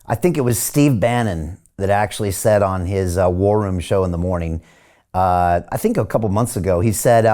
I think it was Steve Bannon that actually said on his War Room show in the morning, I think a couple months ago, he said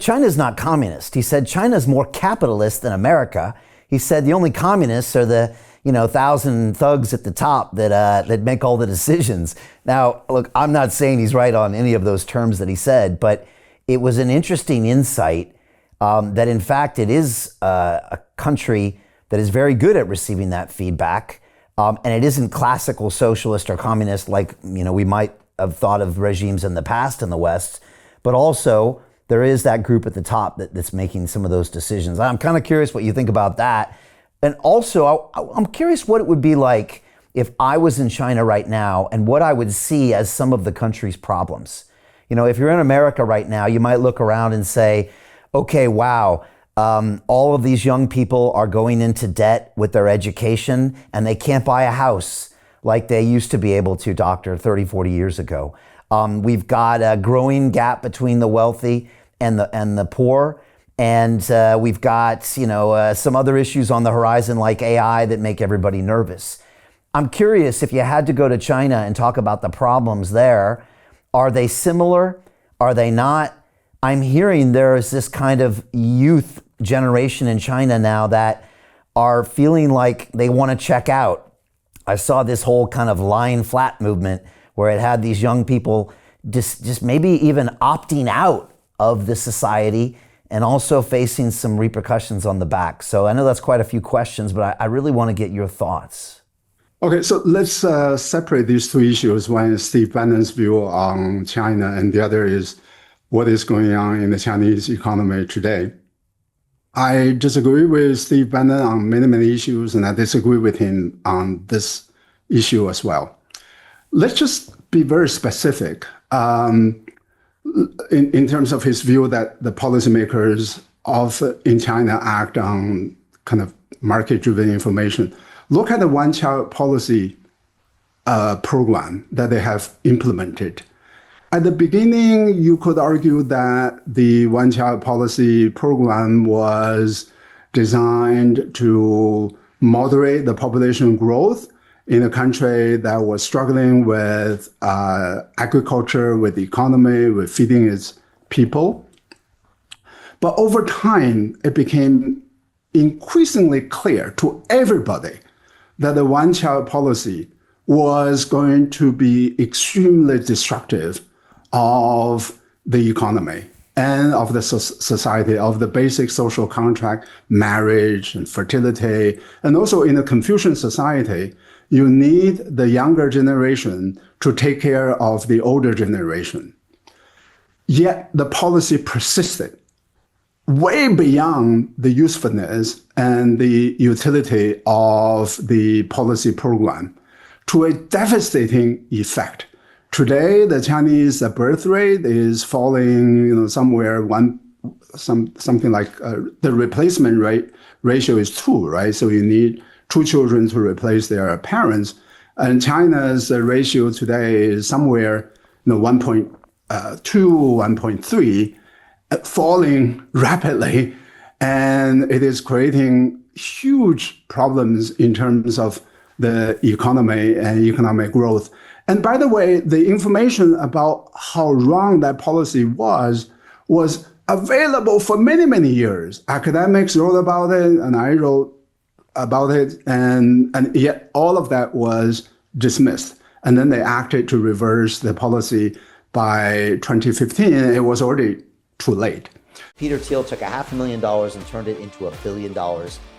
China's not communist. He said China's more capitalist than America. He said the only communists are the 1,000 thugs at the top that make all the decisions. Now, look, I'm not saying he's right on any of those terms that he said, but it was an interesting insight that in fact it is a country that is very good at receiving that feedback, and it isn't classical socialist or communist like we might have thought of regimes in the past in the West, but also there is that group at the top that's making some of those decisions. I'm kind of curious what you think about that. And also, I'm curious what it would be like if I was in China right now and what I would see as some of the country's problems. If you're in America right now, you might look around and say, okay, wow, all of these young people are going into debt with their education and they can't buy a house like they used to be able to, doctor, 30, 40 years ago. We've got a growing gap between the wealthy and the poor. And we've got, some other issues on the horizon like AI that make everybody nervous. I'm curious if you had to go to China and talk about the problems there, are they similar? Are they not? I'm hearing there is this kind of youth generation in China now that are feeling like they want to check out. I saw this whole kind of lying flat movement where it had these young people just maybe even opting out of the society and also facing some repercussions on the back. So I know that's quite a few questions, but I really want to get your thoughts. Okay, so let's separate these two issues. One is Steve Bannon's view on China, and the other is what is going on in the Chinese economy today. I disagree with Steve Bannon on many, many issues, and I disagree with him on this issue as well. Let's just be very specific in terms of his view that the policymakers in China act on kind of market-driven information. Look at the one-child policy program that they have implemented. At the beginning, you could argue that the one-child policy program was designed to moderate the population growth in a country that was struggling with agriculture, with the economy, with feeding its people. But over time, it became increasingly clear to everybody that the one-child policy was going to be extremely destructive of the economy and of the society, of the basic social contract, marriage and fertility. And also in a Confucian society, you need the younger generation to take care of the older generation. Yet the policy persisted way beyond the usefulness and the utility of the policy program to a devastating effect. Today, the Chinese birth rate is falling, somewhere something like the replacement rate ratio is 2, right? So you need 2 children to replace their parents. And China's ratio today is somewhere 1.2, 1.3, falling rapidly. And it is creating huge problems in terms of the economy and economic growth. And by the way, the information about how wrong that policy was available for many, many years. Academics wrote about it, and I wrote about it, and yet all of that was dismissed. And then they acted to reverse the policy by 2015. It was already too late. Peter Thiel took $500,000 and turned it into $1 billion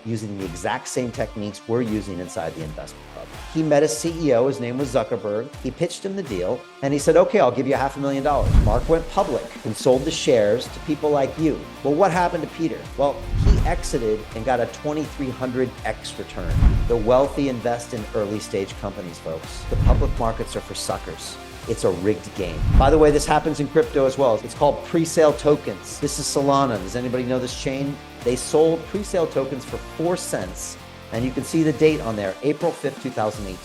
using the exact same techniques we're using inside the investment club. He met a CEO, his name was Zuckerberg. He pitched him the deal and he said, okay, I'll give you $500,000. Mark went public and sold the shares to people like you. Well, what happened to Peter? Well, he exited and got a 2,300x return. The wealthy invest in early stage companies, folks. The public markets are for suckers. It's a rigged game. By the way, this happens in crypto as well. It's called pre-sale tokens. This is Solana. Does anybody know this chain? They sold pre-sale tokens for 4 cents. And you can see the date on there, April 5th, 2018.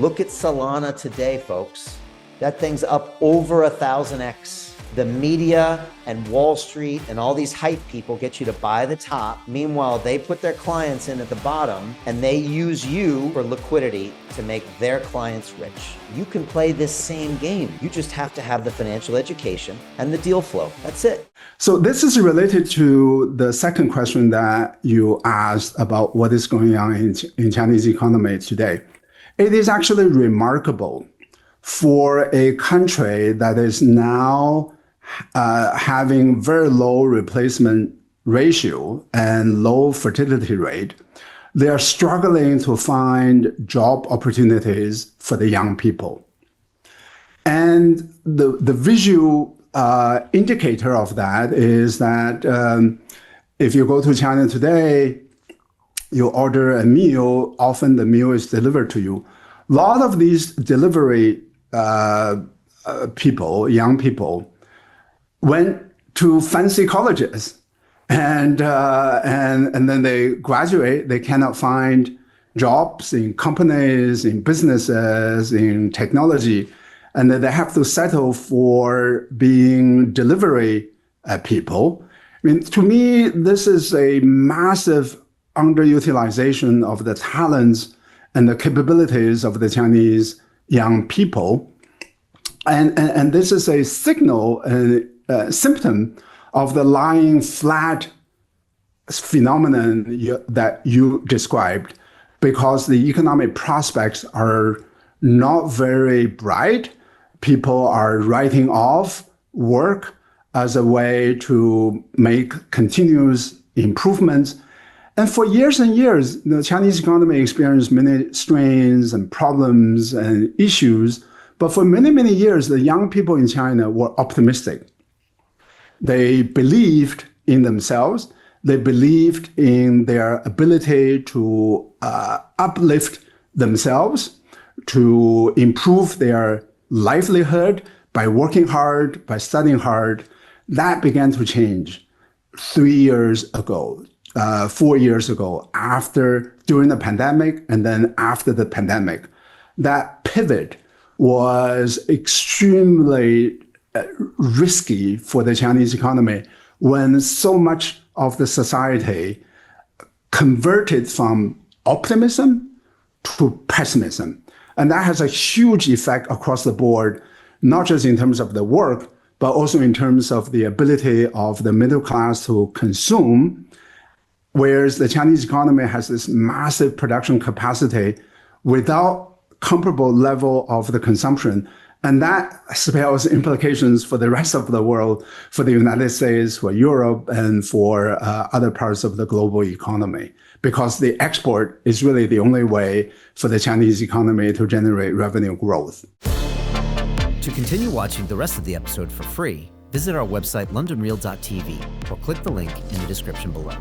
Look at Solana today, folks. That thing's up over 1,000x. The media and Wall Street and all these hype people get you to buy the top. Meanwhile, they put their clients in at the bottom and they use you for liquidity to make their clients rich. You can play this same game. You just have to have the financial education and the deal flow. That's it. So this is related to the second question that you asked about what is going on in Chinese economy today. It is actually remarkable for a country that is now having very low replacement ratio and low fertility rate. They are struggling to find job opportunities for the young people. And the visual indicator of that is that if you go to China today, you order a meal, often the meal is delivered to you. A lot of these delivery people, young people, went to fancy colleges, and then they graduate. They cannot find jobs in companies, in businesses, in technology, and then they have to settle for being delivery people. I mean, to me, this is a massive underutilization of the talents and the capabilities of the Chinese young people. And this is a signal, a symptom of the lying flat phenomenon that you described, because the economic prospects are not very bright. People are writing off work as a way to make continuous improvements. And for years and years, the Chinese economy experienced many strains and problems and issues. But for many, many years, the young people in China were optimistic. They believed in themselves. They believed in their ability to uplift themselves, to improve their livelihood by working hard, by studying hard. That began to change 3 years ago, 4 years ago, during the pandemic, and then after the pandemic. That pivot was extremely risky for the Chinese economy when so much of the society converted from optimism to pessimism. And that has a huge effect across the board, not just in terms of the work, but also in terms of the ability of the middle class to consume, whereas the Chinese economy has this massive production capacity without comparable level of the consumption. And that spells implications for the rest of the world, for the United States, for Europe, and for other parts of the global economy, because the export is really the only way for the Chinese economy to generate revenue growth. To continue watching the rest of the episode for free, visit our website londonreal.tv or click the link in the description below.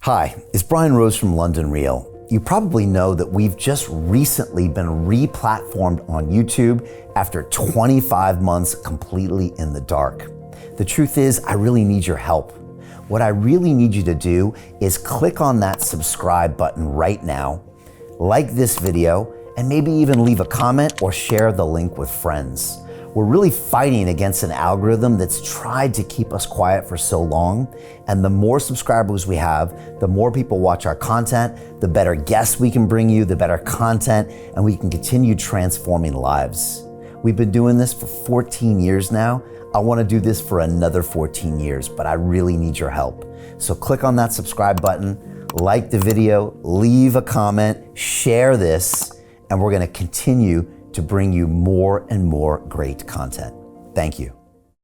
Hi, it's Brian Rose from London Real. You probably know that we've just recently been re-platformed on YouTube after 25 months completely in the dark. The truth is, I really need your help. What I really need you to do is click on that subscribe button right now, like this video, and maybe even leave a comment or share the link with friends. We're really fighting against an algorithm that's tried to keep us quiet for so long. And the more subscribers we have, the more people watch our content, the better guests we can bring you, the better content, and we can continue transforming lives. We've been doing this for 14 years now. I want to do this for another 14 years, but I really need your help. So click on that subscribe button, like the video, leave a comment, share this, and we're going to continue to bring you more and more great content. Thank you.